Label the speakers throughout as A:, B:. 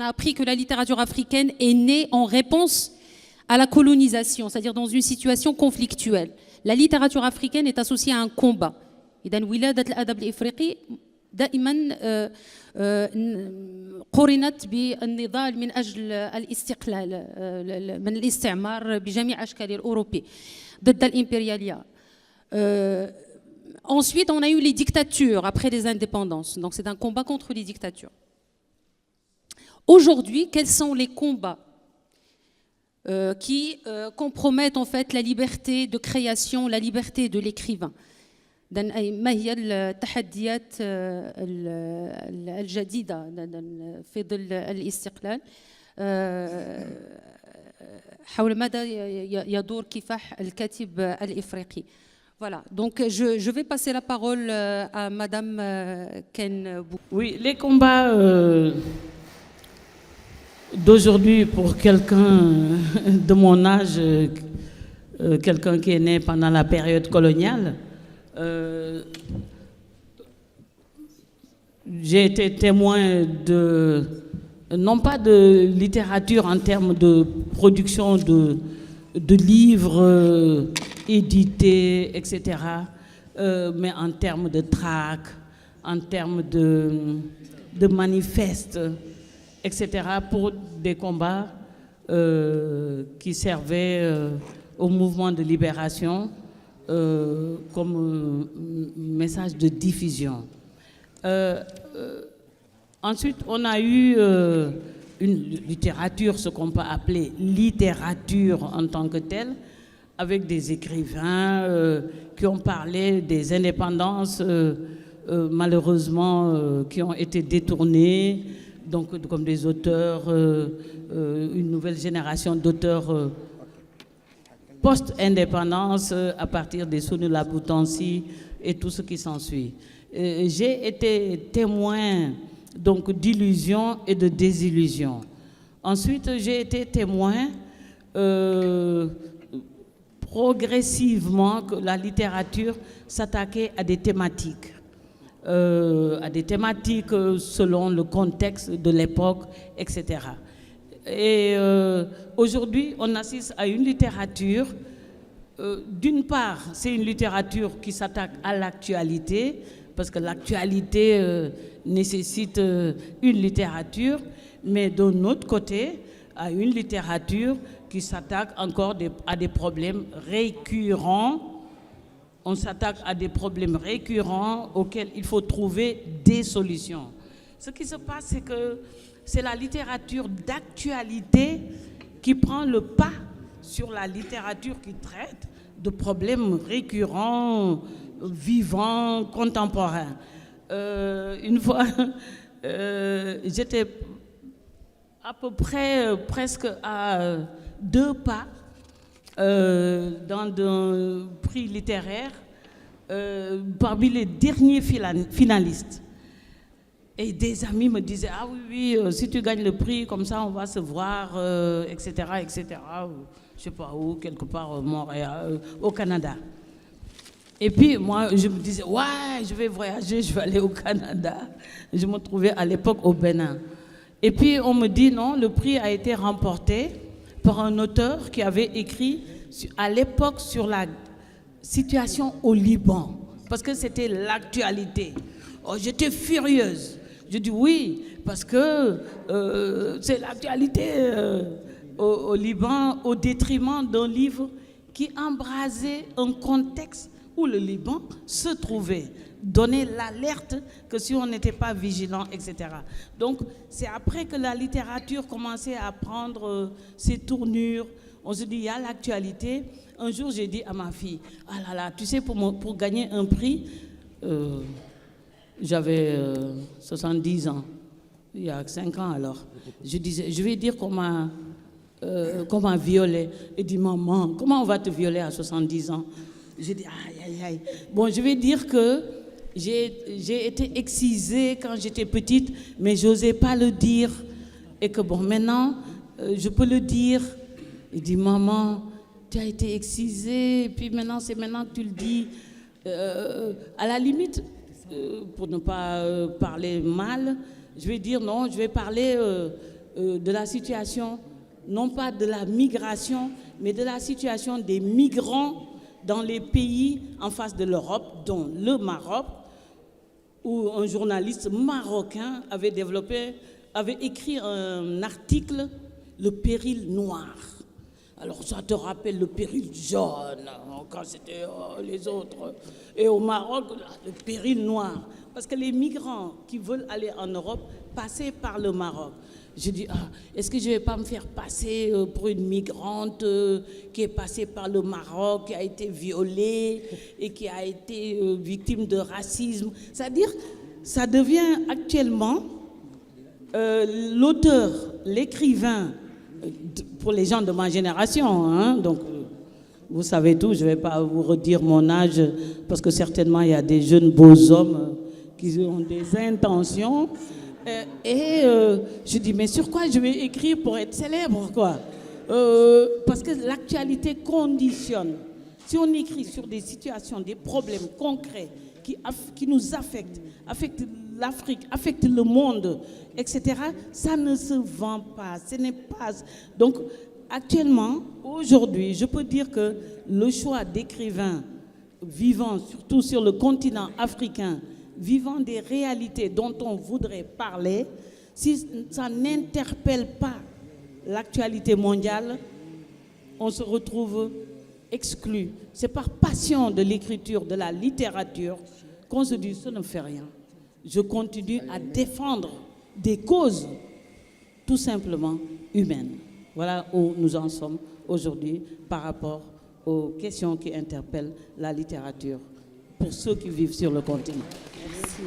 A: a appris que la littérature africaine est née en réponse à la colonisation, c'est-à-dire dans une situation conflictuelle. La littérature africaine est associée à un combat. إذن ولادة الأدب الإفريقي دائما قرنت بالنضال من أجل الاستقلال من الاستعمار بجميع أشكاله الأوروبي ضد الإمبريالية. Ensuite, on a eu les dictatures après les indépendances. Donc c'est un combat contre les dictatures. Aujourd'hui, quels sont les combats qui compromettent en fait la liberté de création, la liberté de l'écrivain. ما هي التحديات الجديدة في ظل الاستقلال حول ماذا يدور كفاح الكاتب الإفريقي. Voilà, donc je vais passer la parole à Madame Ken Bou.
B: Oui, les combats d'aujourd'hui pour quelqu'un de mon âge, quelqu'un qui est né pendant la période coloniale, j'ai été témoin de, non pas de littérature en termes de production de livres édités, etc., mais en termes de tracts, en termes de manifestes, etc., pour des combats qui servaient au mouvement de libération comme message de diffusion. Ensuite, on a eu une littérature, ce qu'on peut appeler littérature en tant que telle, avec des écrivains qui ont parlé des indépendances, malheureusement, qui ont été détournées, donc comme des auteurs, une nouvelle génération d'auteurs post-indépendance à partir des Sunula Boutansi et tout ce qui s'ensuit. J'ai été témoin donc d'illusions et de désillusions. Ensuite, j'ai été témoin progressivement que la littérature s'attaquait à des thématiques selon le contexte de l'époque, etc. Et aujourd'hui, on assiste à une littérature, d'une part, c'est une littérature qui s'attaque à l'actualité, parce que l'actualité nécessite une littérature, mais d'un autre côté, à une littérature qui s'attaque encore à des problèmes récurrents. On s'attaque à des problèmes récurrents auxquels il faut trouver des solutions. Ce qui se passe, c'est que c'est la littérature d'actualité qui prend le pas sur la littérature qui traite de problèmes récurrents, vivants, contemporains. Une fois, j'étais à peu près presque à 2 pas dans un prix littéraire parmi les derniers finalistes. Et des amis me disaient, ah oui, si tu gagnes le prix, comme ça on va se voir, etc., etc., je sais pas où, quelque part au Montréal, au Canada. Et puis moi, je me disais, ouais, je vais voyager, je vais aller au Canada. Je me trouvais à l'époque au Bénin. Et puis on me dit, non, le prix a été remporté par un auteur qui avait écrit à l'époque sur la situation au Liban, parce que c'était l'actualité. Oh, j'étais furieuse. Je dis oui, parce que c'est l'actualité au Liban, au détriment d'un livre qui embrasait un contexte où le Liban se trouvait, donnait l'alerte que si on n'était pas vigilant, etc. Donc, c'est après que la littérature commençait à prendre ses tournures. On se dit, il y a l'actualité. Un jour, j'ai dit à ma fille, ah là là, tu sais, pour gagner un prix, j'avais 70 ans, il y a 5 ans alors. Je disais, je vais dire qu'on m'a violée. Elle dit, maman, comment on va te violer à 70 ans? J'ai dit, aïe, aïe, aïe. Bon, je vais dire que j'ai été excisée quand j'étais petite, mais je n'osais pas le dire. Et que bon, maintenant, je peux le dire. Il dit, maman, tu as été excisée, et puis maintenant, c'est maintenant que tu le dis. À la limite, pour ne pas parler mal, je vais dire non, je vais parler de la situation, non pas de la migration, mais de la situation des migrants dans les pays en face de l'Europe, dont le Maroc, où un journaliste marocain avait écrit un article, Le péril noir. Alors ça te rappelle le péril jaune, quand c'était les autres. Et au Maroc, le péril noir. Parce que les migrants qui veulent aller en Europe passaient par le Maroc. Je dis, est-ce que je ne vais pas me faire passer pour une migrante qui est passée par le Maroc, qui a été violée et qui a été victime de racisme. C'est-à-dire, ça devient actuellement l'auteur, l'écrivain, pour les gens de ma génération, hein, donc vous savez tout, je ne vais pas vous redire mon âge, parce que certainement il y a des jeunes beaux hommes qui ont des intentions. Je dis, mais sur quoi je vais écrire pour être célèbre, quoi? Parce que l'actualité conditionne. Si on écrit sur des situations, des problèmes concrets qui nous affectent l'Afrique, affectent le monde, etc., ça ne se vend pas. Ce n'est pas... Donc, actuellement, aujourd'hui, je peux dire que le choix d'écrivains vivant, surtout sur le continent africain, vivant des réalités dont on voudrait parler, si ça n'interpelle pas l'actualité mondiale, on se retrouve exclu. C'est par passion de l'écriture, de la littérature, qu'on se dit, ça ne fait rien. Je continue à défendre des causes tout simplement humaines. Voilà où nous en sommes aujourd'hui par rapport aux questions qui interpellent la littérature pour ceux qui vivent sur le continent. Merci.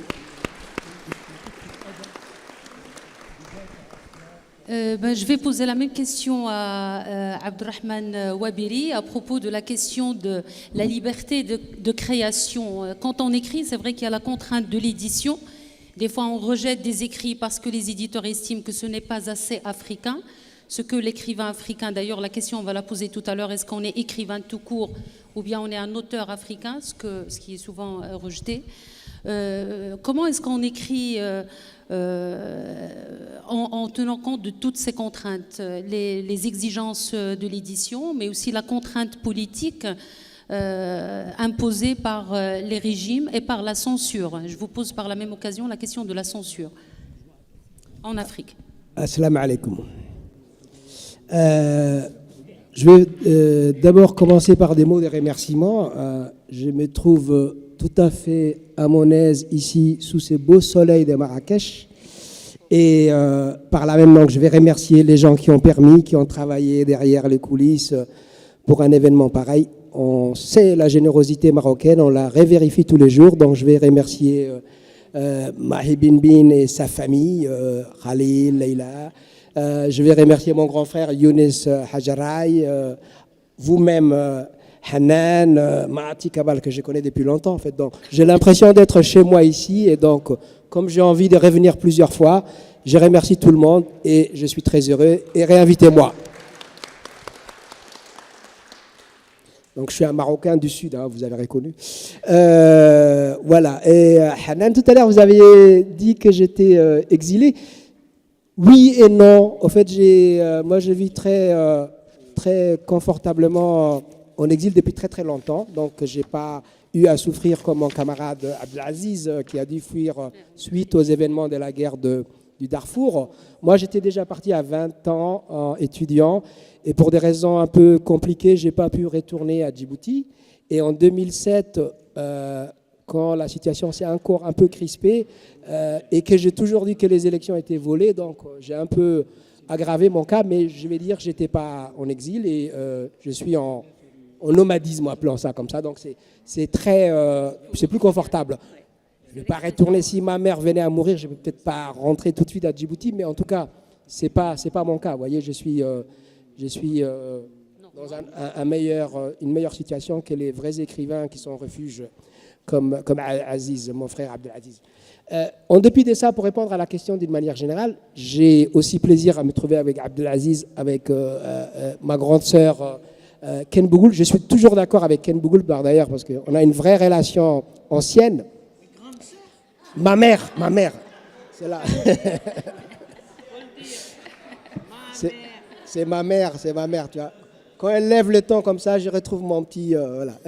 A: Je vais poser la même question à Abdelrahman Wabiri à propos de la question de la liberté de création. Quand on écrit, c'est vrai qu'il y a la contrainte de l'édition. Des fois, on rejette des écrits parce que les éditeurs estiment que ce n'est pas assez africain. Ce que l'écrivain africain, d'ailleurs, la question, on va la poser tout à l'heure, est-ce qu'on est écrivain tout court ou bien on est un auteur africain, ce qui est souvent rejeté. Comment est-ce qu'on écrit en tenant compte de toutes ces contraintes, les exigences de l'édition, mais aussi la contrainte politique imposée par les régimes et par la censure. Je vous pose par la même occasion la question de la censure en Afrique.
C: Assalamu alaikum. Je vais d'abord commencer par des mots de remerciement. Je me trouve tout à fait à mon aise ici sous ce beau soleil de Marrakech. Et par la même langue, je vais remercier les gens qui ont permis, qui ont travaillé derrière les coulisses pour un événement pareil. On sait la générosité marocaine, on la revérifie tous les jours. Donc je vais remercier Mahi Bin et sa famille, Khalil, Leila. Je vais remercier mon grand frère Younes Hajaray, vous-même Hanan, Maati Kabal, que je connais depuis longtemps en fait. Donc j'ai l'impression d'être chez moi ici et donc comme j'ai envie de revenir plusieurs fois, je remercie tout le monde et je suis très heureux et réinvitez-moi. Donc je suis un Marocain du Sud, hein, vous avez reconnu. Voilà. Et Hanan, tout à l'heure vous avez dit que j'étais exilé. Oui et non. En fait, moi je vis très confortablement en exil depuis très très longtemps. Donc j'ai pas eu à souffrir comme mon camarade Abdelaziz qui a dû fuir suite aux événements de la guerre du Darfour. Moi j'étais déjà parti à 20 ans étudiant et pour des raisons un peu compliquées, j'ai pas pu retourner à Djibouti. Et en 2007, quand la situation s'est encore un peu crispée et que j'ai toujours dit que les élections étaient volées, donc j'ai un peu aggravé mon cas, mais je vais dire que je n'étais pas en exil et je suis en nomadisme, appelons ça comme ça, donc c'est plus confortable. Je ne vais pas retourner, si ma mère venait à mourir, je ne vais peut-être pas rentrer tout de suite à Djibouti, mais en tout cas, ce n'est pas mon cas. Vous voyez, je suis dans une meilleure situation que les vrais écrivains qui sont en refuge, comme Aziz, mon frère Abdelaziz. En dépit de ça, pour répondre à la question d'une manière générale, j'ai aussi plaisir à me trouver avec Abdelaziz, avec ma grande sœur Ken Bougoul. Je suis toujours d'accord avec Ken Bougoul, d'ailleurs, parce qu'on a une vraie relation ancienne. Ma mère, c'est là. C'est ma mère, tu vois. Quand elle lève le temps comme ça, je retrouve mon petit... voilà.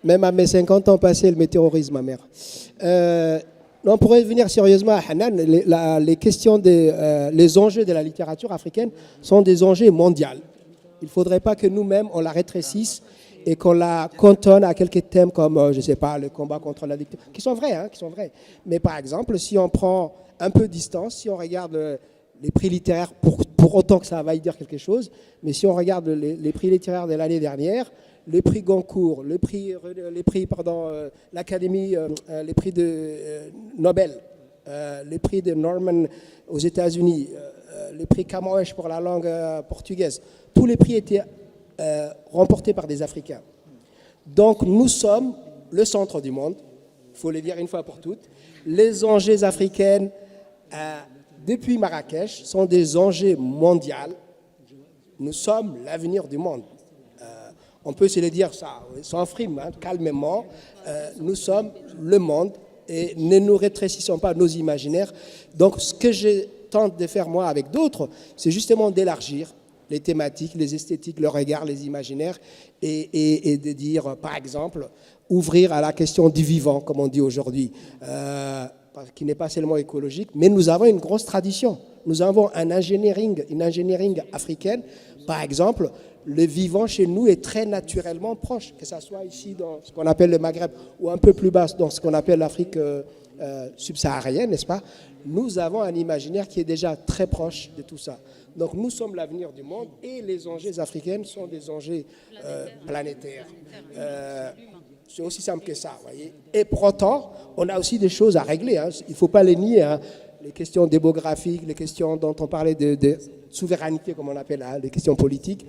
C: Même à mes 50 ans passés, elle me terrorise, ma mère. Non, pour revenir sérieusement à Hanan, les questions les enjeux de la littérature africaine sont des enjeux mondiaux. Il ne faudrait pas que nous-mêmes, on la rétrécisse et qu'on la cantonne à quelques thèmes comme, je ne sais pas, le combat contre la dictature, qui sont vrais, hein, qui sont vrais. Mais par exemple, si on prend un peu de distance, si on regarde les prix littéraires, pour autant que ça vaille dire quelque chose, mais si on regarde les prix littéraires de l'année dernière, les prix Goncourt, les prix l'Académie, les prix de Nobel, les prix de Norman aux États-Unis, les prix Camões pour la langue portugaise, tous les prix étaient remportés par des Africains. Donc nous sommes le centre du monde, il faut le dire une fois pour toutes. Les enjeux africains, depuis Marrakech, sont des enjeux mondiaux. Nous sommes l'avenir du monde. On peut se le dire ça, sans frime, hein, calmement. Nous sommes le monde et ne nous rétrécissons pas nos imaginaires. Donc ce que je tente de faire moi avec d'autres, c'est justement d'élargir les thématiques, les esthétiques, le regard, les imaginaires et de dire, par exemple, ouvrir à la question du vivant, comme on dit aujourd'hui, qui n'est pas seulement écologique, mais nous avons une grosse tradition. Nous avons une engineering africaine. Par exemple, le vivant chez nous est très naturellement proche, que ce soit ici dans ce qu'on appelle le Maghreb ou un peu plus bas dans ce qu'on appelle l'Afrique subsaharienne, n'est-ce pas? Nous avons un imaginaire qui est déjà très proche de tout ça. Donc nous sommes l'avenir du monde et les enjeux africains sont des enjeux planétaires. C'est aussi simple que ça, voyez. Et pour autant, on a aussi des choses à régler, hein. Il ne faut pas les nier, hein. Les questions démographiques, les questions dont on parlait de souveraineté, comme on appelle, hein, les questions politiques.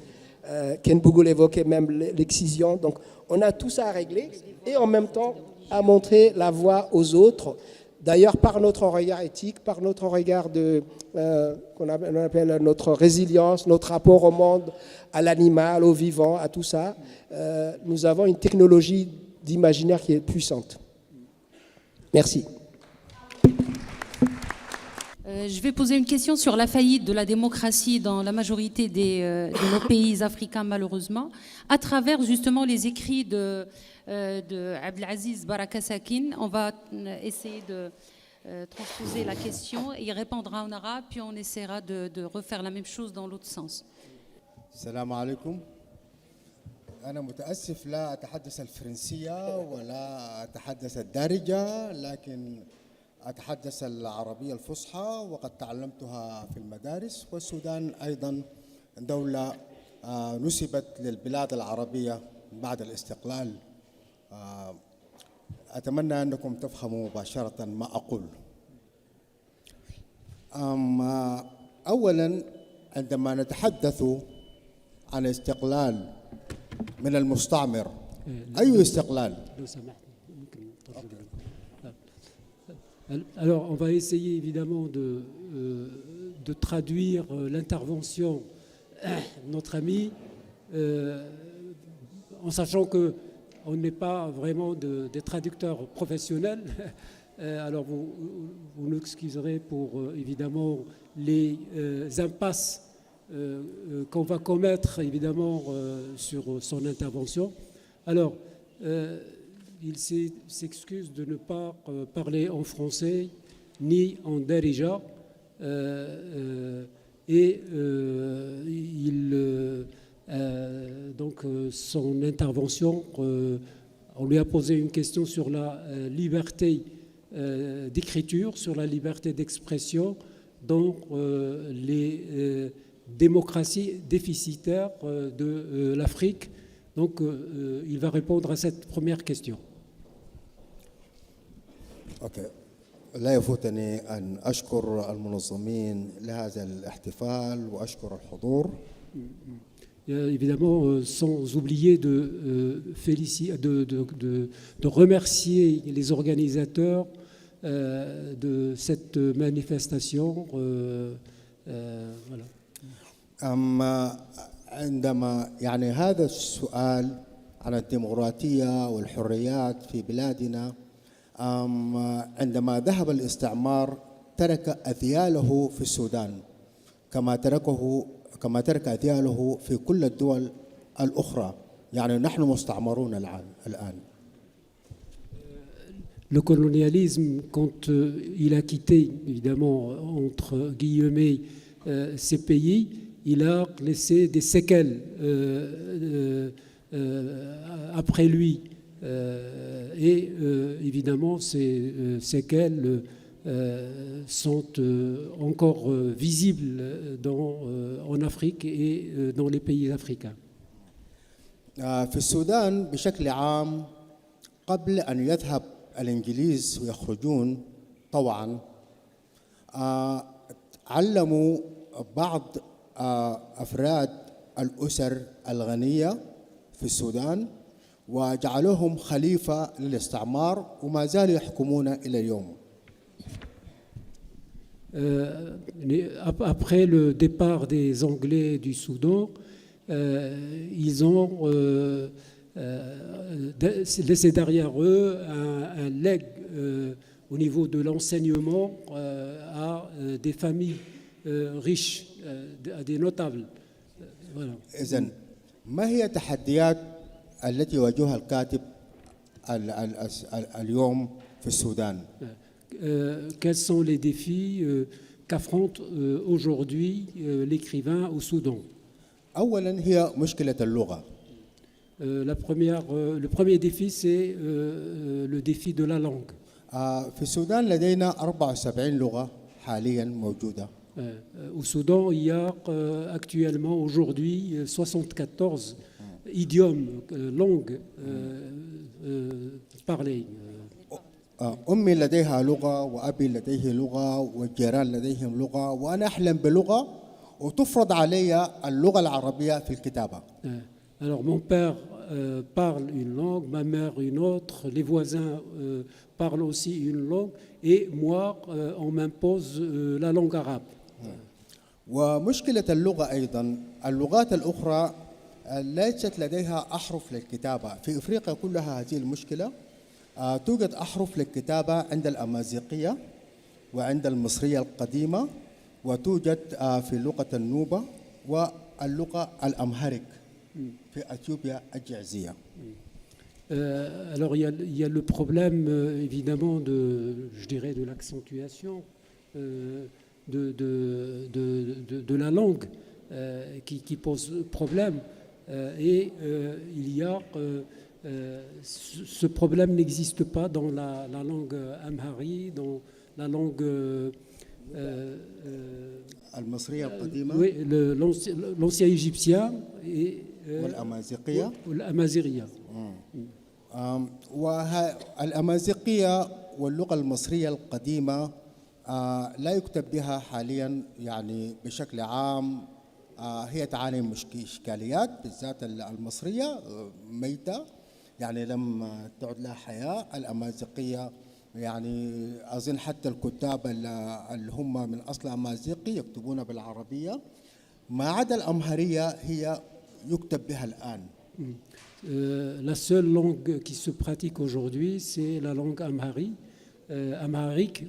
C: Ken Bougoul évoquait même l'excision. Donc on a tout ça à régler et en même temps à montrer la voie aux autres. D'ailleurs, par notre regard éthique, par notre regard qu'on appelle notre résilience, notre rapport au monde, à l'animal, au vivant, à tout ça, nous avons une technologie d'imaginaire qui est puissante. Merci.
A: Je vais poser une question sur la faillite de la démocratie dans la majorité de nos pays africains, malheureusement, à travers justement les écrits de Abdelaziz Baraka Sakin. On va essayer de transposer la question et il répondra en arabe, puis on essaiera de refaire la même chose dans l'autre sens.
D: السلام عليكم. أنا متأسف لا أتحدث الفرنسية ولا أتحدث الدارجة، لكن أتحدث العربية الفصحى وقد تعلمتها في المدارس. والسودان أيضا دولة نسبت للبلاد العربية بعد الاستقلال. أتمنى أنكم تفهموا مباشرة ما أقول. أولا عندما نتحدث عن استقلال من المستعمر، أي استقلال؟
E: Alors, on va essayer évidemment de traduire l'intervention de notre ami, en sachant qu'on n'est pas vraiment des traducteurs professionnels. Alors, vous nous excuserez pour évidemment les impasses qu'on va commettre évidemment sur son intervention. Alors, il s'excuse de ne pas parler en français ni en darija et donc son intervention, on lui a posé une question sur la liberté d'écriture, sur la liberté d'expression dans les démocraties déficitaires de l'Afrique. Donc il va répondre à cette première question.
D: أوكي. لا يفوتني أن أشكر المنظمين لهذا الاحتفال وأشكر الحضور.
E: Évidemment, sans oublier de remercier les organisateurs de cette manifestation. Voilà.
D: عندما يعني هذا السؤال عن الديمقراطية والحريات في بلادنا، عندما ذهب الاستعمار ترك أذياله في السودان، كما ترك أثياله في كل الدول الأخرى. يعني نحن مستعمرون الآن.
E: Le colonialisme, quand il a quitté, évidemment, entre guillemets, ces pays, il a laissé des séquelles après lui. Et évidemment, ces séquelles sont encore visibles en Afrique et dans les pays africains.
D: في السودان بشكل عام قبل أن يذهب الإنجليز ويخرجون طوعا علموا بعض أفراد الأسر الغنية في السودان وجعلوهم خليفة للاستعمار وما زالوا يحكمون إلى اليوم.
E: Après le départ des Anglais du Soudan, ils ont laissé derrière eux un legs au niveau de l'enseignement à des familles riches, à des notables. Voilà.
D: إذن ما هي تحديات التي يواجهها الكاتب اليوم في السودان؟
E: Quels sont les défis qu'affronte aujourd'hui l'écrivain au Soudan?
D: أولاً هي مشكلة اللغة.
E: Le premier défi, c'est le défi de la langue.
D: في السودان لدينا 74 لغة حالياً موجودة.
E: Au Soudan, il y a actuellement, aujourd'hui, 74 idiomes, langues parlées.
D: أمي لديها لغة وأبي لديه لغة والجيران لديهم لغة وأنا أحلم بلغة وتفرض علي اللغة العربية في الكتابة.
E: Alors mon père parle une langue, ma mère une autre, les voisins parlent aussi une langue et moi on m'impose la langue arabe.
D: ومشكلة اللغة أيضا اللغات الأخرى ليست لديها أحرف للكتابة. في إفريقيا كلها هذه المشكلة. توجد أحرف للكتابة عند الأمازيغية وعند المصرية القديمة وتوجد في لغة النوبة واللغة الأمهريك في أثيوبيا الجعزية.
E: Alors il y a le problème évidemment je dirais de l'accentuation de la langue qui pose problème et il y a ce problème n'existe pas dans la langue amhari, dans la langue oui, l'ancien égyptien et l'amazighiya.
D: والأمازيغية واللغة المصرية القديمة لا يكتب بها حاليا يعني بشكل عام. هي تعاني من إشكاليات بالذات المصرية ميتة يعني لم تعد لها حياة. الأمازيغية يعني أظن حتى الكتاب اللي هم من أصل أمازيغي يكتبون بالعربية ما عدا الأمهرية هي يكتب بها الآن.
E: La seule langue qui se pratique aujourd'hui, c'est la langue amharique,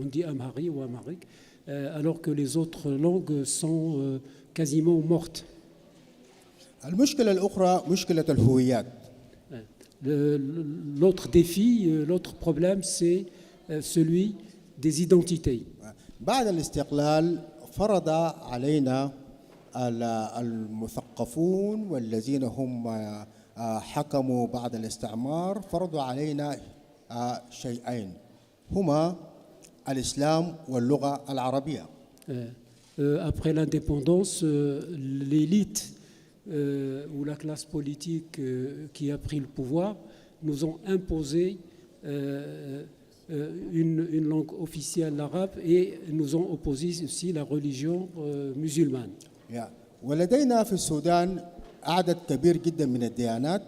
E: on dit amhari ou amharique, alors que les autres langues sont quasiment mortes.
D: المشكلة الأخرى مشكلة الهويات.
E: L'autre défi, l'autre problème, c'est celui des identités.
D: بعد الاستقلال فرض علينا المثقفون والذين هم حكموا بعد الاستعمار فرضوا علينا شيئين هما الإسلام واللغة العربية.
E: Après l'indépendance, l'élite ou la classe politique qui a pris le pouvoir nous ont imposé une langue officielle arabe et nous ont opposé aussi la religion musulmane.
D: ولدينا في السودان عدد كبير جدا من الديانات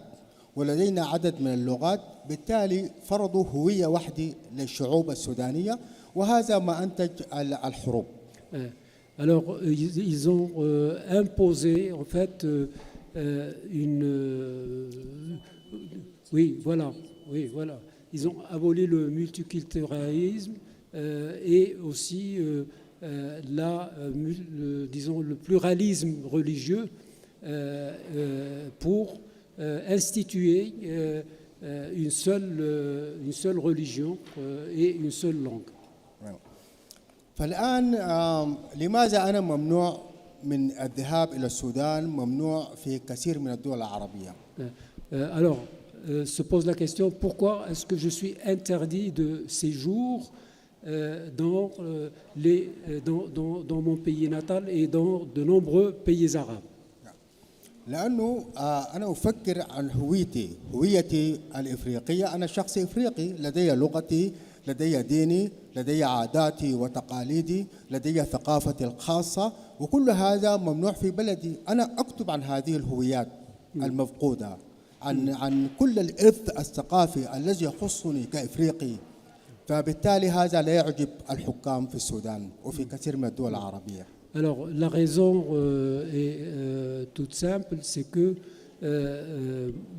D: ولدينا عدد من اللغات بالتالي فرضوا هوية واحدة للشعوب السودانية وهذا ما أنتج الحروب.
E: Alors ils ont imposé en fait oui voilà ils ont aboli le multiculturalisme et aussi disons, le pluralisme religieux pour instituer une seule religion et une seule langue.
D: فالآن لماذا أنا ممنوع من الذهاب إلى السودان ممنوع في كثير من الدول العربية؟
E: Alors, se pose la question, pourquoi est-ce que je suis interdit de séjour dans mon pays natal et dans de nombreux pays arabes?
D: لأنه أنا أفكر عن هويتي الإفريقية. أنا شخص إفريقي، لدي لغتي، لدي ديني، لدي عاداتي وتقاليدي، لدي ثقافتي الخاصة، وكل هذا ممنوع في بلدي. أنا أكتب عن هذه الهويات المفقودة، عن كل الإرث الثقافي الذي يخصني كإفريقي. فبالتالي هذا لا يعجب الحكام في السودان وفي كثير من الدول العربية.
E: Alors, la raison est toute simple, c'est que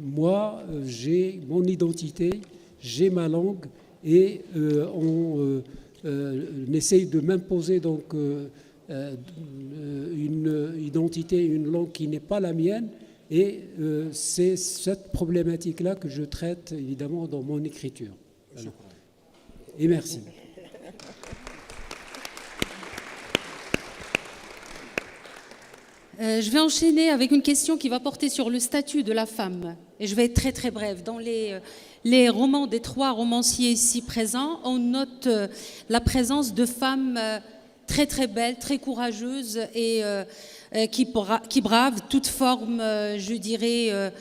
E: moi, j'ai mon identité, j'ai ma langue, et on essaye de m'imposer donc une identité, une langue qui n'est pas la mienne, et c'est cette problématique-là que je traite évidemment dans mon écriture. Voilà. Et merci.
A: Je vais enchaîner avec une question qui va porter sur le statut de la femme. Et je vais être très très brève. Dans les romans des 3 romanciers ici présents, on note la présence de femmes très très belles, très courageuses et qui bravent toute forme, je dirais,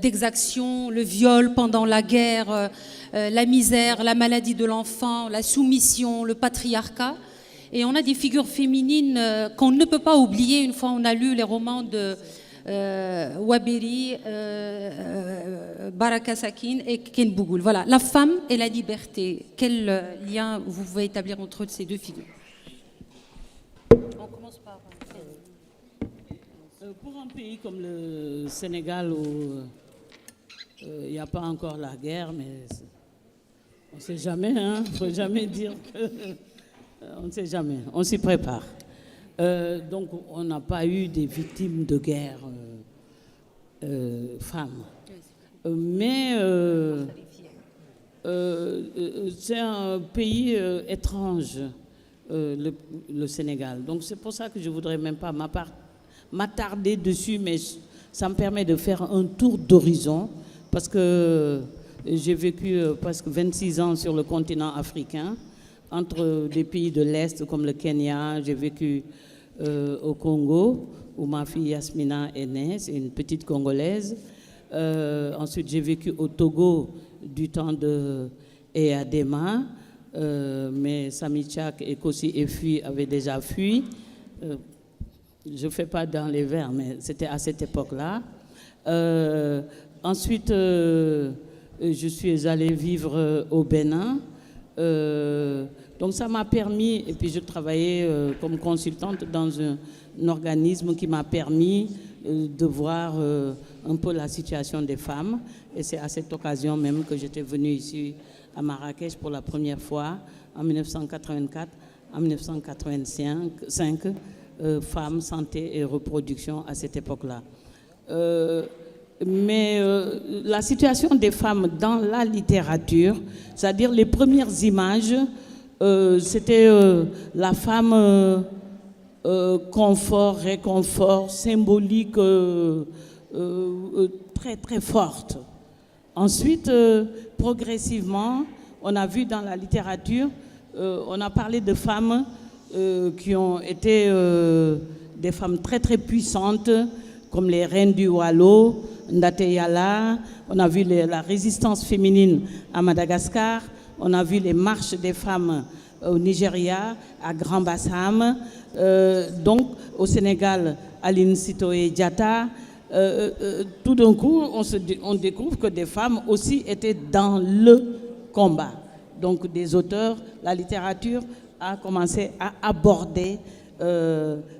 A: d'exaction, le viol pendant la guerre, la misère, la maladie de l'enfant, la soumission, le patriarcat. Et on a des figures féminines qu'on ne peut pas oublier une fois on a lu les romans de Waberi, Baraka Sakin et Ken Bougoul. Voilà, la femme et la liberté. Quel lien vous pouvez établir entre ces 2 figures? On commence par...
B: Pour un pays comme le Sénégal où il n'y a pas encore la guerre, mais on ne sait jamais, hein, il ne faut jamais dire que... On ne sait jamais, on s'y prépare. Donc on n'a pas eu des victimes de guerre femmes. Mais c'est un pays étrange, le Sénégal. Donc c'est pour ça que je ne voudrais même pas m'attarder dessus, mais ça me permet de faire un tour d'horizon, parce que j'ai vécu presque 26 ans sur le continent africain, entre des pays de l'Est comme le Kenya. J'ai vécu au Congo, où ma fille Yasmina est née, c'est une petite Congolaise. Ensuite, j'ai vécu au Togo du temps de Eyadema, mais Sami Tchak et Kossi Efui avaient déjà fui. Je ne fais pas dans les vers, mais c'était à cette époque-là. Ensuite, je suis allée vivre au Bénin. Donc ça m'a permis, et puis je travaillais comme consultante dans un organisme qui m'a permis de voir un peu la situation des femmes. Et c'est à cette occasion même que j'étais venue ici à Marrakech pour la première fois, en 1984, en 1985, femmes, santé et reproduction à cette époque-là. Mais la situation des femmes dans la littérature, c'est-à-dire les premières images, c'était la femme confort, réconfort, symbolique, très très forte. Ensuite, progressivement, on a vu dans la littérature, on a parlé de femmes qui ont été des femmes très très puissantes, comme les reines du Wallo, Ndate Yala. On a vu la résistance féminine à Madagascar. On a vu les marches des femmes au Nigeria, à Grand Bassam. Donc, au Sénégal, Aline Sitoé Diatta. Tout d'un coup, on découvre que des femmes aussi étaient dans le combat. Donc, des auteurs, la littérature a commencé à aborder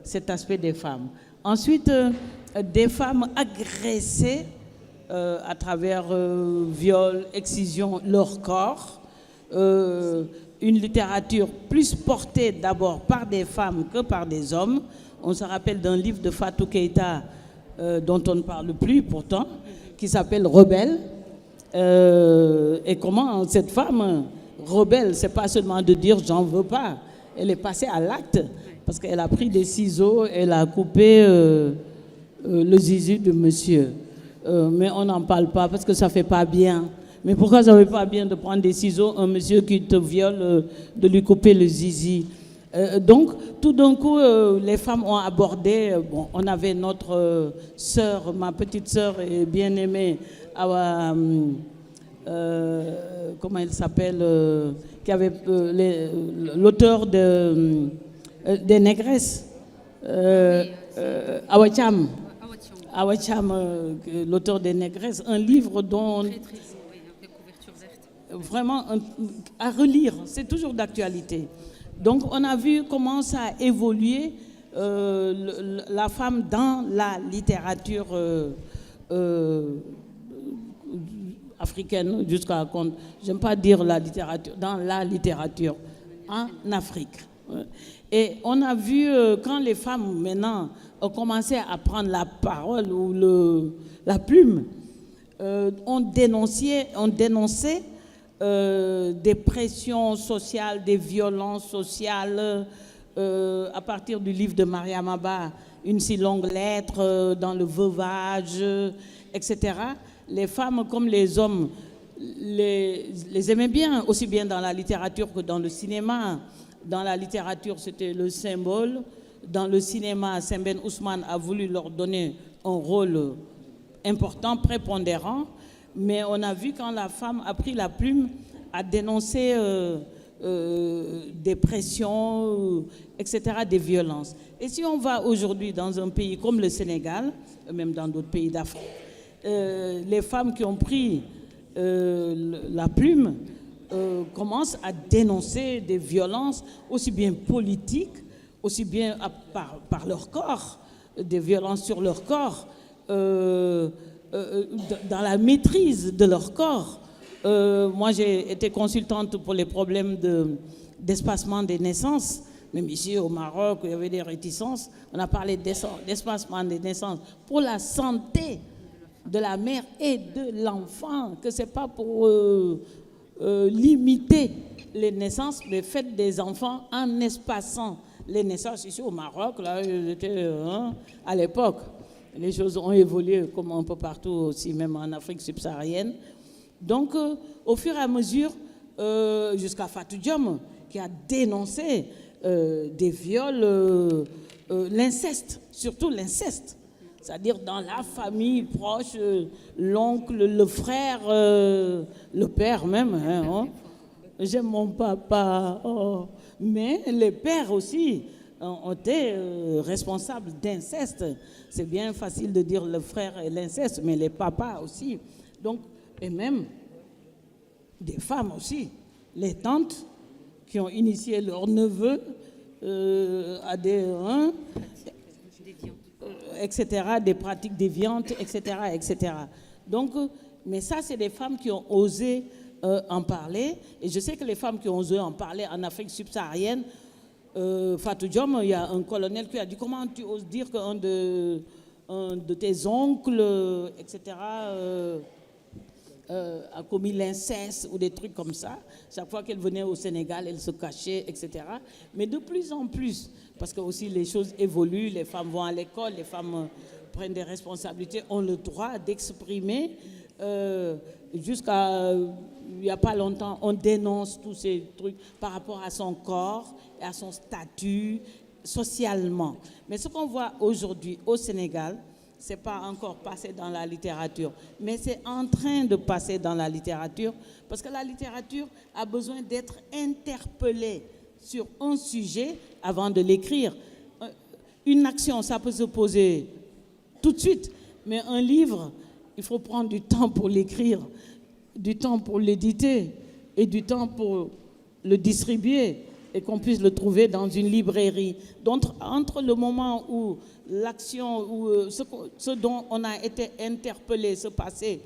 B: cet aspect des femmes. Ensuite, des femmes agressées à travers viol, excision, leur corps. une littérature plus portée d'abord par des femmes que par des hommes. On se rappelle d'un livre de Fatou Keïta dont on ne parle plus pourtant, qui s'appelle Rebelle. Et comment cette femme rebelle, c'est pas seulement de dire j'en veux pas, elle est passée à l'acte parce qu'elle a pris des ciseaux, elle a coupé le zizi de monsieur. Mais on n'en parle pas parce que ça fait pas bien. Mais pourquoi ça ne fait pas bien de prendre des ciseaux, un monsieur qui te viole, de lui couper le zizi? Donc, tout d'un coup, les femmes ont abordé, bon, on avait notre sœur, ma petite sœur bien-aimée, comment elle s'appelle, qui avait l'auteur des Négresses, Awa Thiam. Awa Thiam, l'auteur des Négresses, un livre dont vraiment à relire, c'est toujours d'actualité. Donc on a vu comment ça a évolué la femme dans la littérature africaine, jusqu'à, j'aime pas dire la littérature, dans la littérature en Afrique. Et on a vu quand les femmes maintenant ont commencé à prendre la parole ou la plume, on dénonçait des pressions sociales, des violences sociales, à partir du livre de Mariam Abba, Une si longue lettre, dans le veuvage, etc. Les femmes comme les hommes les aimaient bien, aussi bien dans la littérature que dans le cinéma. Dans la littérature, c'était le symbole. Dans le cinéma, Sembène Ousmane a voulu leur donner un rôle important, prépondérant. Mais on a vu quand la femme a pris la plume, a dénoncé des pressions, etc., des violences. Et si on va aujourd'hui dans un pays comme le Sénégal, même dans d'autres pays d'Afrique, les femmes qui ont pris la plume commencent à dénoncer des violences, aussi bien politiques, aussi bien par leur corps, des violences sur leur corps, dans la maîtrise de leur corps. Moi, j'ai été consultante pour les problèmes d'espacement des naissances. Même ici au Maroc, il y avait des réticences. On a parlé d'espacement des naissances pour la santé de la mère et de l'enfant, que ce n'est pas pour limiter les naissances, mais faites des enfants en espaçant les naissances. Ici au Maroc, là, à l'époque, les choses ont évolué comme un peu partout aussi, même en Afrique subsaharienne. Donc, au fur et à mesure, jusqu'à Fatou Diom, qui a dénoncé des viols, l'inceste, surtout l'inceste. C'est-à-dire dans la famille proche, l'oncle, le frère, le père même. Hein. J'aime mon papa. Oh. Mais les pères aussi ont été responsables d'inceste. C'est bien facile de dire le frère et l'inceste, mais les papas aussi. Donc, et même des femmes aussi, les tantes qui ont initié leurs neveux à des... etc., des pratiques déviantes, etc., etc. Donc, mais ça, c'est des femmes qui ont osé en parler. Et je sais que les femmes qui ont osé en parler en Afrique subsaharienne, Fatou Diom, il y a un colonel qui a dit « Comment tu oses dire qu'un de tes oncles, etc., a commis l'inceste » ou des trucs comme ça. Chaque fois qu'elle venait au Sénégal, elle se cachait, etc. Mais de plus en plus, parce que aussi les choses évoluent, les femmes vont à l'école, les femmes prennent des responsabilités, ont le droit d'exprimer. Jusqu'à il n'y a pas longtemps, on dénonce tous ces trucs par rapport à son corps et à son statut socialement. Mais ce qu'on voit aujourd'hui au Sénégal, ce n'est pas encore passé dans la littérature, mais c'est en train de passer dans la littérature, parce que la littérature a besoin d'être interpellée sur un sujet avant de l'écrire. Une action, ça peut se poser tout de suite, mais un livre, il faut prendre du temps pour l'écrire, du temps pour l'éditer et du temps pour le distribuer et qu'on puisse le trouver dans une librairie. Donc, entre le moment où l'action, où ce dont on a été interpellé se passait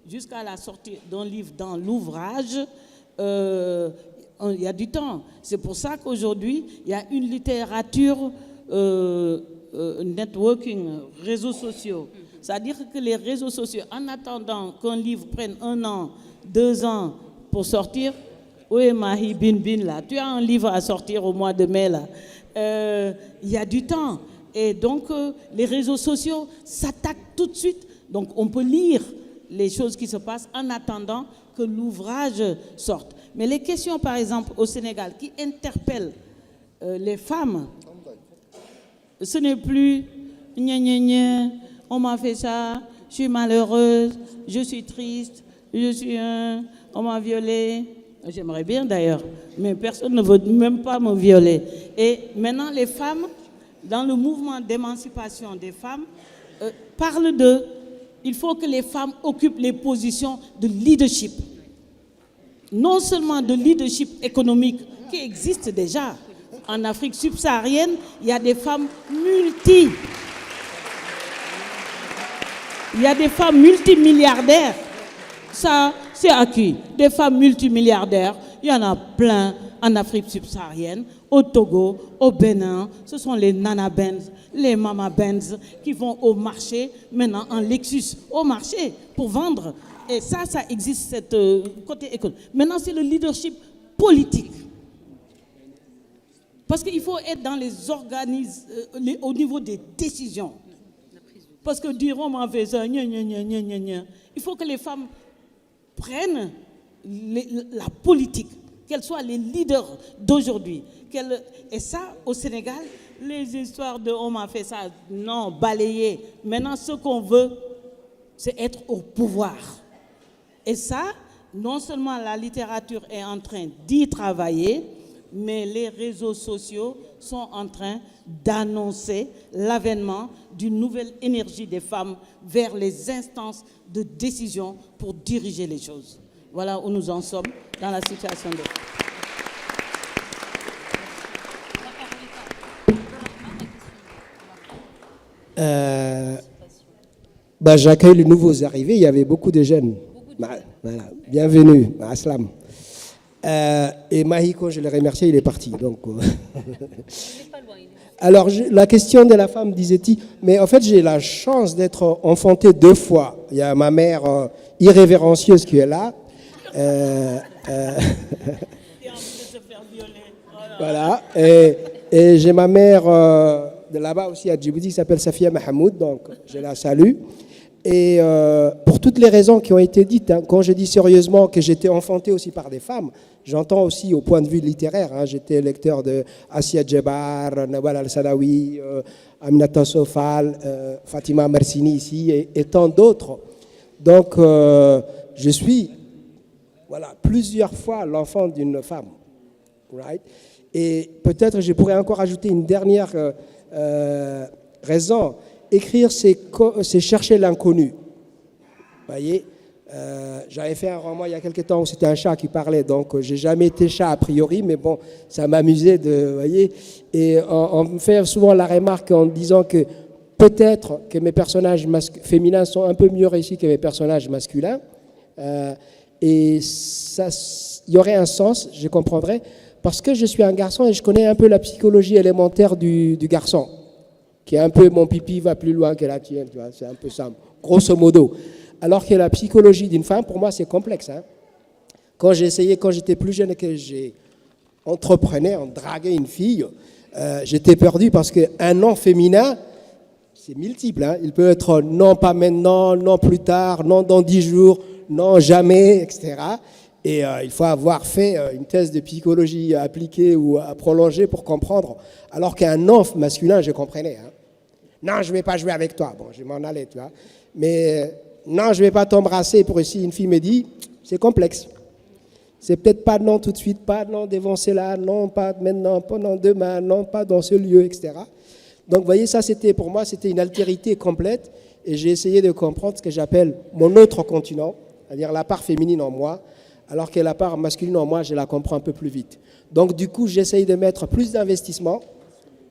B: jusqu'à la sortie d'un livre dans l'ouvrage, Il y a du temps. C'est pour ça qu'aujourd'hui, il y a une littérature networking, réseaux sociaux. C'est-à-dire que les réseaux sociaux, en attendant qu'un livre prenne 1 an, 2 ans pour sortir, oui, Mahi Bin Bin, là, tu as un livre à sortir au mois de mai, là. Il y a du temps. Et donc, les réseaux sociaux s'attaquent tout de suite. Donc, on peut lire les choses qui se passent en attendant que l'ouvrage sorte. Mais les questions, par exemple, au Sénégal, qui interpellent les femmes, ce n'est plus « gna gna gna, on m'a fait ça, je suis malheureuse, je suis triste, on m'a violée ». J'aimerais bien d'ailleurs, mais personne ne veut même pas me violer. Et maintenant, les femmes, dans le mouvement d'émancipation des femmes, parlent de... Il faut que les femmes occupent les positions de leadership. Non seulement de leadership économique qui existe déjà. En Afrique subsaharienne, il y a des femmes il y a des femmes multimilliardaires. Ça, c'est acquis. Des femmes multimilliardaires, il y en a plein en Afrique subsaharienne, au Togo, au Bénin. Ce sont les Nana Benz, les Mama Benz qui vont au marché, maintenant en Lexus, au marché pour vendre. Et ça existe, cette côté économique. Maintenant, c'est le leadership politique. Parce qu'il faut être dans les organismes, au niveau des décisions. Parce que dire on m'a fait ça, gna, gna, gna, gna, gna, gna. Il faut que les femmes prennent la politique, qu'elles soient les leaders d'aujourd'hui. Et ça, au Sénégal, les histoires de on m'a fait ça, non, balayé. Maintenant, ce qu'on veut, c'est être au pouvoir. Et ça, non seulement la littérature est en train d'y travailler, mais les réseaux sociaux sont en train d'annoncer l'avènement d'une nouvelle énergie des femmes vers les instances de décision pour diriger les choses. Voilà où nous en sommes dans la situation de...
C: J'accueille les nouveaux arrivés. Il y avait beaucoup de jeunes. Voilà. Bienvenue. Aslam. Et Mahi, quand je l'ai remercié, il est parti. Donc, alors, la question de la femme, disait-il, mais en fait, j'ai la chance d'être enfanté 2 fois. Il y a ma mère irrévérencieuse qui est là. Voilà. Et j'ai ma mère de là-bas aussi à Djibouti qui s'appelle Safia Mahamoud, donc je la salue. Et pour toutes les raisons qui ont été dites, hein, quand je dis sérieusement que j'étais enfanté aussi par des femmes, j'entends aussi au point de vue littéraire. Hein, j'étais lecteur de Assia Djebar, Nawal al-Sadawi, Aminata Sofal, Fatima Mersini ici et tant d'autres. Donc je suis plusieurs fois l'enfant d'une femme. Right? Et peut-être je pourrais encore ajouter une dernière raison. Écrire, c'est chercher l'inconnu. Vous voyez, j'avais fait un roman il y a quelque temps où c'était un chat qui parlait, donc j'ai jamais été chat a priori, mais bon, ça m'amusait de, vous voyez, et on me fait souvent la remarque en disant que peut-être que mes personnages féminins sont un peu mieux réussis que mes personnages masculins, et ça, il y aurait un sens, je comprendrais, parce que je suis un garçon et je connais un peu la psychologie élémentaire du garçon, qui est un peu mon pipi va plus loin que la tienne, tu vois, c'est un peu ça, grosso modo. Alors que la psychologie d'une femme, pour moi, c'est complexe. Hein. Quand j'étais plus jeune et que j'ai entreprenais, on draguait une fille, j'étais perdu parce qu'un non féminin, c'est multiple. Hein. Il peut être non pas maintenant, non plus tard, non dans 10 jours, non jamais, etc. Et il faut avoir fait une thèse de psychologie appliquée ou à prolonger pour comprendre. Alors qu'un non masculin, je comprenais. Hein. Non, je ne vais pas jouer avec toi. Bon, je vais m'en aller, tu vois. Mais non, je ne vais pas t'embrasser pour ici. Une fille me dit, c'est complexe. C'est peut-être pas non tout de suite, pas non devant cela, non pas maintenant, pas non demain, non pas dans ce lieu, etc. Donc, vous voyez, ça, pour moi, c'était une altérité complète. Et j'ai essayé de comprendre ce que j'appelle mon autre continent, c'est-à-dire la part féminine en moi, alors que la part masculine en moi, je la comprends un peu plus vite. Donc, du coup, j'essaye de mettre plus d'investissement,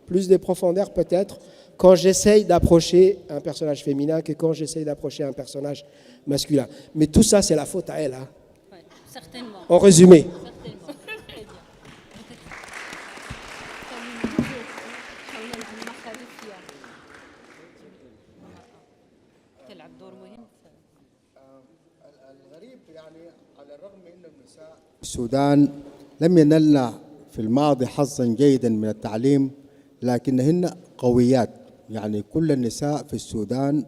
C: plus de profondeur peut-être, quand j'essaye d'approcher un personnage féminin que quand j'essaye d'approcher un personnage masculin. Mais tout ça, c'est la faute à elle. Hein.
A: Ouais, certainement.
C: En résumé.
A: Certainement. Très bien.
D: السودان لم ينلن في الماضي حظا جيدا من التعليم، لكنهن قويات. يعني كل النساء في السودان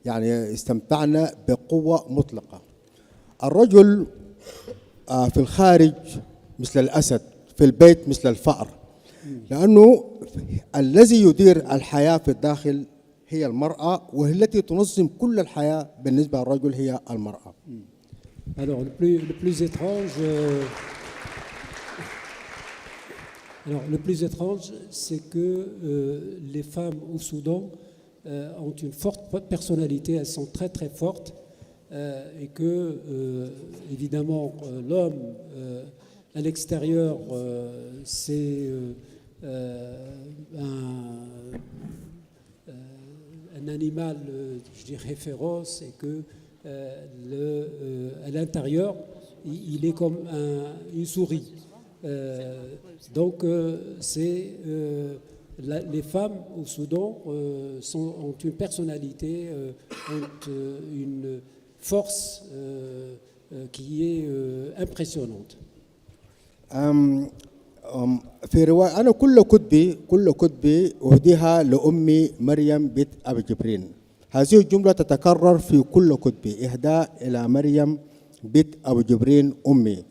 D: يعني استمتعن بقوة مطلقة. الرجل في الخارج مثل الأسد، في البيت مثل الفأر، لأنه الذي يدير الحياة في الداخل هي المرأة، وهي التي تنظم كل الحياة بالنسبة للرجل هي المرأة.
E: Alors, le plus étrange, c'est que les femmes au Soudan ont une forte personnalité, elles sont très très fortes, et que, évidemment, l'homme à l'extérieur, c'est un animal, je dirais, féroce, et que à l'intérieur, il est comme une souris. Donc, les femmes au Soudan ont une personnalité, ont une force qui est impressionnante.
D: في رواية أنا كل كتبي أهديها لأمي مريم بنت أبي جبرين. هذه الجملة تتكرر في كل كتبي: إهداء إلى مريم بنت أبي جبرين أمي.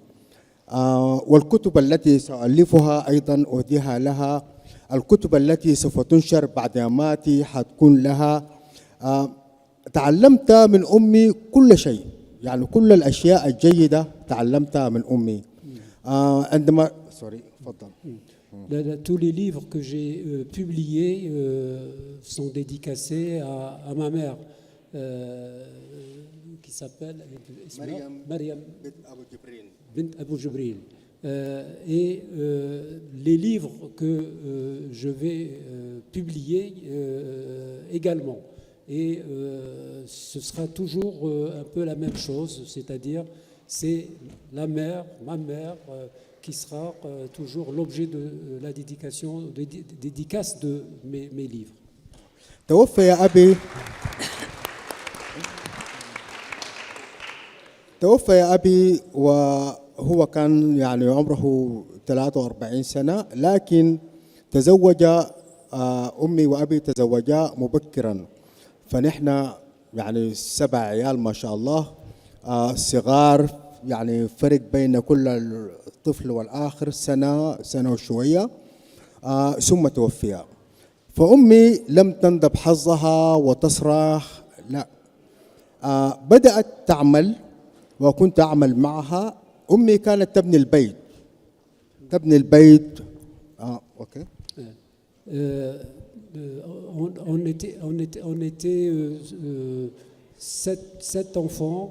D: والكتب التي سألفها أيضا أهديها لها. الكتب التي سوف تنشر بعد مماتي حتكون لها. تعلمت من أمي كل شيء، يعني كل الأشياء الجيدة تعلمتها من أمي. عندما
E: Tous les livres que j'ai publiés sont dédicacés à ma mère, qui s'appelle Mariam bint Abou Jibril. Et les livres que je vais publier également. Et ce sera toujours un peu la même chose, c'est-à-dire c'est ma mère, qui sera toujours l'objet de la dédicace de mes livres.
D: توفي أبي وهو كان يعني عمره 43 سنة، لكن تزوج أمي وأبي تزوجا مبكرا، فنحن يعني 7 عيال ما شاء الله صغار، يعني فرق بين كل طفل والآخر سنة وشوية، ثم توفيا. فأمي لم تندب حظها وتصرخ، لا، بدأت تعمل وكنت أعمل معها. أمي كانت تبني البيت. أوكي.
E: On était 7 enfants,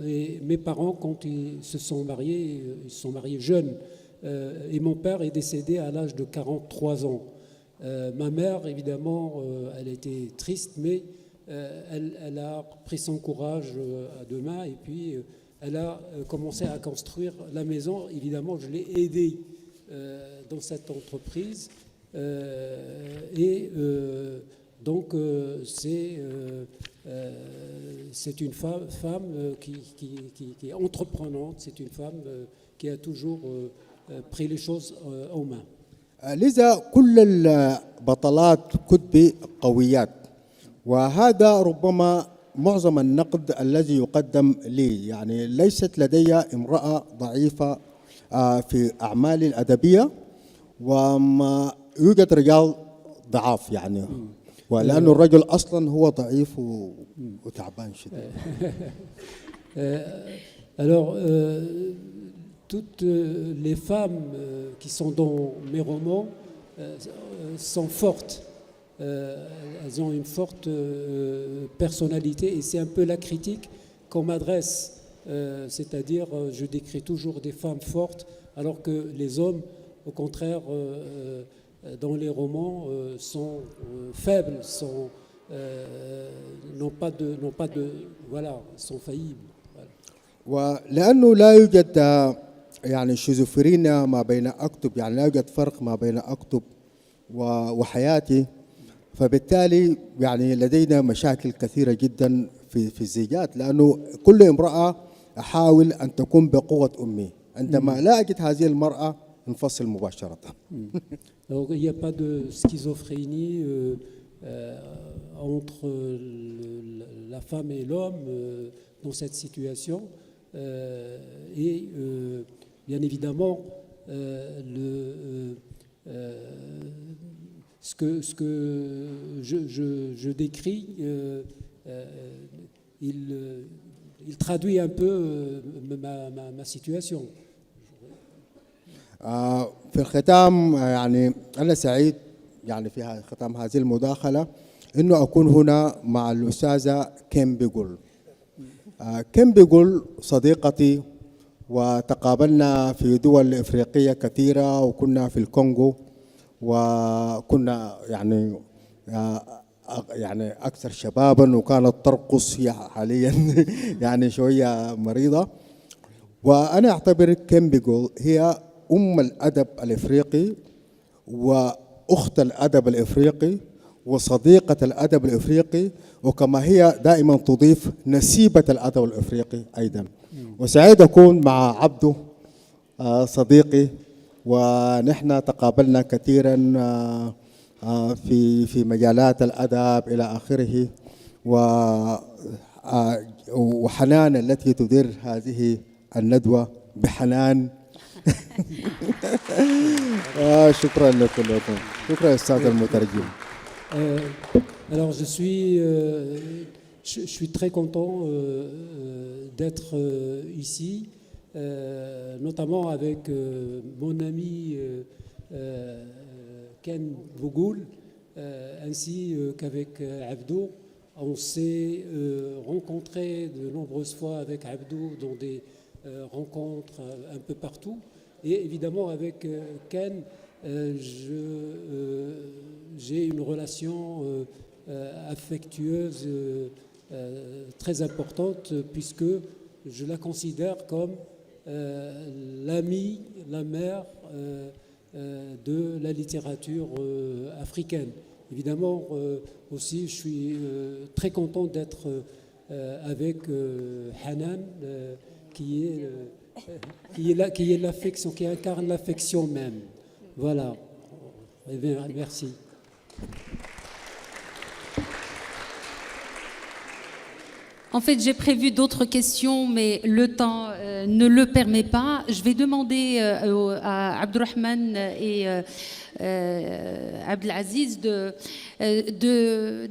E: et mes parents, quand ils se sont mariés jeunes, et mon père est décédé à l'âge de 43 ans. Ma mère, évidemment, elle était triste, mais elle a pris son courage à deux mains, et puis elle a commencé à construire la maison. Évidemment, je l'ai aidée dans cette entreprise, et donc c'est une femme qui est entreprenante, c'est une femme qui a toujours pris les choses en main.
D: لذا كل البطلات كتبي قويات، وهذا ربما معظم النقد الذي يقدم لي. يعني ليست لدي امرأة ضعيفة في أعمالي الأدبية، وما يوجد رجال ضعاف يعني، ولأن الرجل أصلا هو ضعيف وتعبان شديد.
E: Alors, toutes les femmes qui sont dans mes romans sont fortes. Elles ont une forte personnalité, et c'est un peu la critique qu'on m'adresse. C'est-à-dire, je décris toujours des femmes fortes, alors que les hommes, au contraire, dans les romans, sont faibles, sont faillibles.
D: ولأنه لا يوجد يعني شيزوفرينيا ما بين أكتب، يعني لا يوجد فرق ما بين أكتب وحياتي، فبالتالي يعني لدينا مشاكل كثيرة جدا في الزيجات، لأنه كل امرأة أحاول أن تكون بقوة أمي، عندما لا أجد هذه المرأة انفصل مباشرة.
E: Donc il n'y a pas de schizophrénie entre la femme et l'homme dans cette situation. Et bien évidemment, ce que je décris, il traduit un peu ma situation.
D: في الختام يعني أنا سعيد يعني في ختام هذه المداخلة إنه أكون هنا مع الأستاذة كيم بيغول. كيم بيغول صديقتي وتقابلنا في دول إفريقية كثيرة وكنا في الكونغو وكنا يعني أكثر شبابا وكانت ترقص هي حاليا يعني شوية مريضة. وأنا أعتبر كيم بيغول هي أم الأدب الإفريقي وأخت الأدب الإفريقي وصديقة الأدب الإفريقي وكما هي دائما تضيف نسيبة الأدب الإفريقي أيضا. وسعيد أكون مع عبده صديقي ونحن تقابلنا كثيرا في مجالات الأدب إلى آخره. وحنان التي تدير هذه الندوة بحنان. شكرا لكم. شكرا أستاذ المترجم.
E: Alors je suis très content d'être ici, notamment avec mon ami Ken Bougoul, ainsi qu'avec Abdou. On s'est rencontrés de nombreuses fois avec Abdou dans des rencontres un peu partout. Et évidemment avec Ken, j'ai une relation affectueuse très importante puisque je la considère comme l'amie, la mère de la littérature africaine. Évidemment aussi je suis très content d'être avec Hanan qui est l'affection, qui incarne l'affection même. Voilà. Eh bien, merci.
A: En fait, j'ai prévu d'autres questions, mais le temps ne le permet pas. Je vais demander à Abdurrahman et Abdelaziz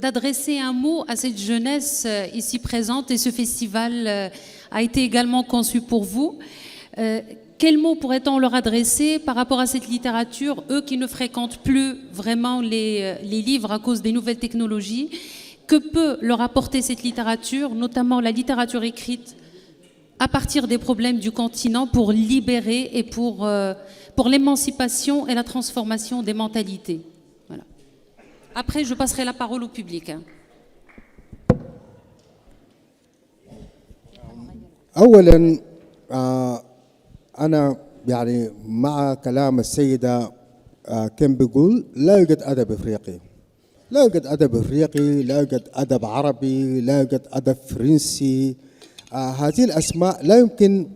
A: d'adresser un mot à cette jeunesse ici présente. Et ce festival a été également conçu pour vous. Quel mot pourrait-on leur adresser par rapport à cette littérature, eux qui ne fréquentent plus vraiment les livres à cause des nouvelles technologies? Que peut leur apporter cette littérature, notamment la littérature écrite, à partir des problèmes du continent pour libérer et pour l'émancipation et la transformation des mentalités? Voilà. Après, je passerai la parole au public.
D: أولاً أنا يعني مع كلام السيدة كيم بيغول لا يوجد أدب إفريقي. لا يوجد أدب إفريقي، لا يوجد أدب عربي، لا يوجد أدب فرنسي. هذه الأسماء لا يمكن.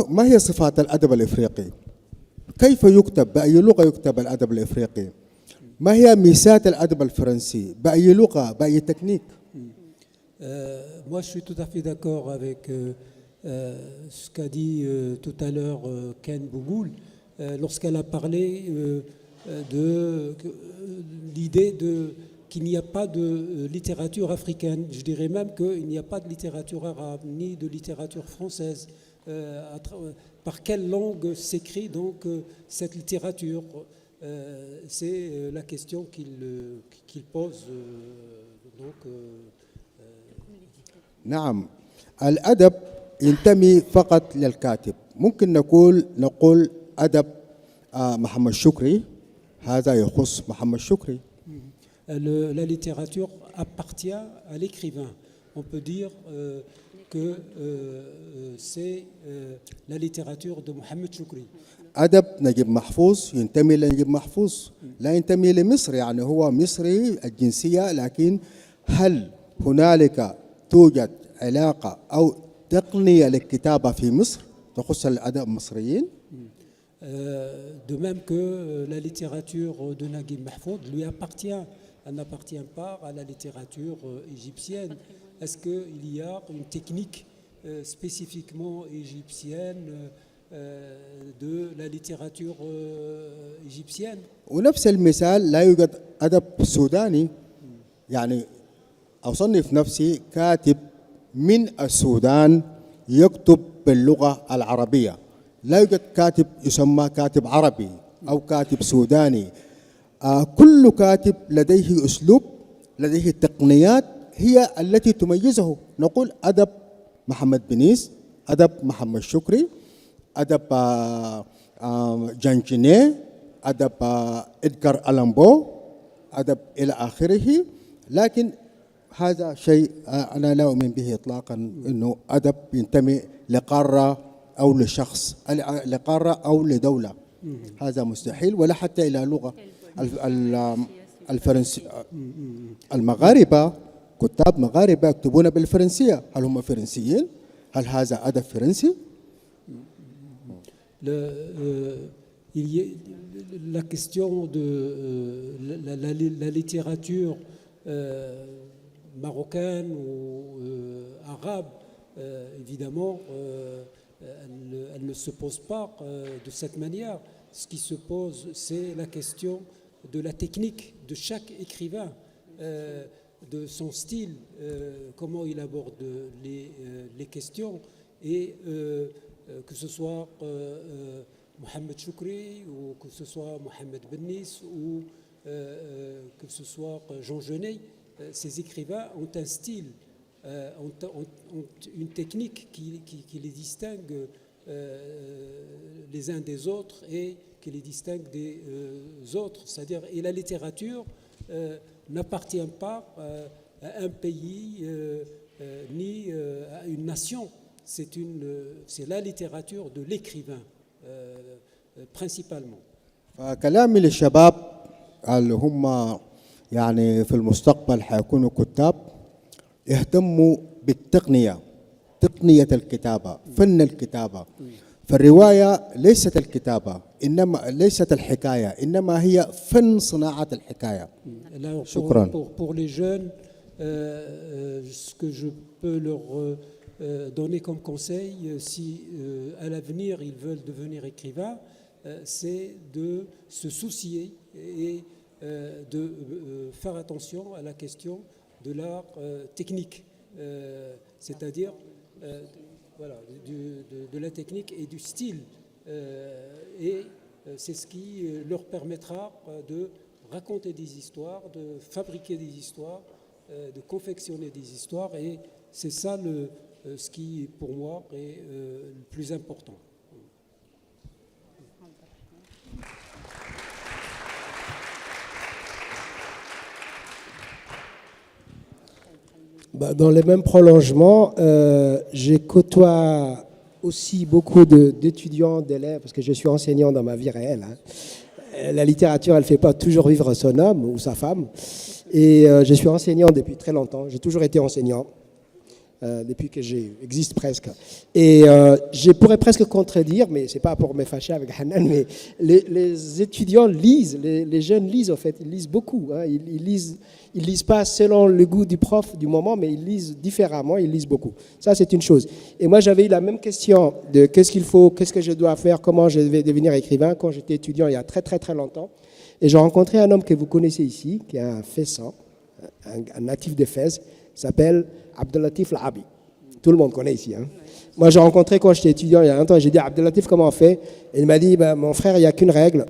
D: ما هي صفات الأدب الإفريقي؟ كيف يكتب؟ بأي لغة يكتب الأدب الإفريقي؟ ما هي ميزات الأدب الفرنسي؟ بأي لغة؟ بأي تكنيك؟
E: Moi, je suis tout à fait d'accord avec ce qu'a dit tout à l'heure Ken Bougoul lorsqu'elle a parlé de l'idée qu'il n'y a pas de littérature africaine. Je dirais même qu'il n'y a pas de littérature arabe ni de littérature française. Par quelle langue s'écrit donc cette littérature? C'est la question qu'il pose.
D: نعم، الأدب ينتمي فقط للكاتب. ممكن نقول أدب محمد شكري، هذا يخص محمد شكري.
E: La littérature appartient à l'écrivain. On peut dire que c'est la littérature de Mohamed Choukri.
D: أدب نجيب محفوظ ينتمي لنجيب محفوظ، لا ينتمي لمصر، يعني هو مصري الجنسية، لكن هل هنالك توجد علاقة أو تقنية للكتابة في مصر؟ تخص الأدب المصريين.
E: De même que la littérature de Naguib Mahfoud lui appartient, elle n'appartient pas à la littérature égyptienne. Est-ce qu'il y a une technique spécifiquement égyptienne de la littérature égyptienne?
D: ونفس المثال لا يوجد أدب سوداني، يعني أصنف نفسي كاتب من السودان يكتب باللغة العربية. لا يوجد كاتب يسمى كاتب عربي أو كاتب سوداني. كل كاتب لديه أسلوب، لديه تقنيات هي التي تميزه. نقول أدب محمد بنيس، أدب محمد شكري، أدب جانجيني، أدب إدغار ألان بو، أدب إلى آخره. لكن هذا شيء أنا لا أؤمن به إطلاقا، إنه أدب ينتمي لقارة أو لشخص، لقارة أو لدولة. هذا مستحيل، ولا حتى إلى لغة. الفرنسي، المغاربة كتاب مغاربة يكتبون بالفرنسية، هل هم فرنسيين؟ هل هذا أدب فرنسي؟
E: La question de la littérature marocaine ou arabe, évidemment, elle ne se pose pas de cette manière. Ce qui se pose, c'est la question de la technique de chaque écrivain, de son style, comment il aborde les questions, et que ce soit Mohamed Choukri, ou que ce soit Mohamed Bennis, ou que ce soit Jean Genet, ces écrivains ont un style, ont une technique qui les distingue les uns des autres et qui les distingue des autres. C'est-à-dire, et la littérature n'appartient pas à un pays ni à une nation. C'est la littérature de l'écrivain principalement.
D: فكلامي للشباب اللي هم يعني في المستقبل حيكونوا كتاب، يهتموا بالتقنية، تقنية الكتابة، فن الكتابة. فالرواية ليست الكتابة، إنما ليست الحكاية، إنما هي فن صناعة الحكاية. شكرا.
E: Pour les jeunes, ce que je peux leur donner comme conseil, si à l'avenir ils veulent devenir écrivains, c'est de se soucier et de faire attention à la question de l'art technique, c'est-à-dire voilà, de la technique et du style. Et c'est ce qui leur permettra de raconter des histoires, de fabriquer des histoires, de confectionner des histoires. Et c'est ça ce qui, pour moi, est le plus important.
C: Dans les mêmes prolongements, j'ai côtoie aussi beaucoup d'étudiants, d'élèves, parce que je suis enseignant dans ma vie réelle. La littérature, elle ne fait pas toujours vivre son homme ou sa femme. Et je suis enseignant depuis très longtemps. J'ai toujours été enseignant, depuis que j'existe presque. Et je pourrais presque contredire, mais ce n'est pas pour me fâcher avec Hanan, mais les étudiants lisent, les jeunes lisent en fait, ils lisent beaucoup. Ils lisent pas selon le goût du prof du moment, mais ils lisent différemment, ils lisent beaucoup. Ça, c'est une chose. Et moi, j'avais eu la même question de qu'est-ce qu'il faut, qu'est-ce que je dois faire, comment je vais devenir écrivain quand j'étais étudiant il y a très très très longtemps. Et j'ai rencontré un homme que vous connaissez ici, qui est un Fessan, un natif de Fès, s'appelle Abdelatif Lahabi. Tout le monde connaît ici. Moi, j'ai rencontré quand j'étais étudiant il y a longtemps, j'ai dit Abdelatif, comment on fait? Et il m'a dit, mon frère, il n'y a qu'une règle,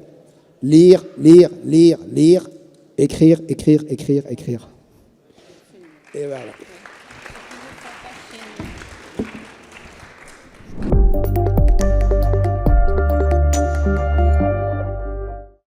C: lire, lire, lire, lire, écrire, écrire, écrire, écrire. Et voilà.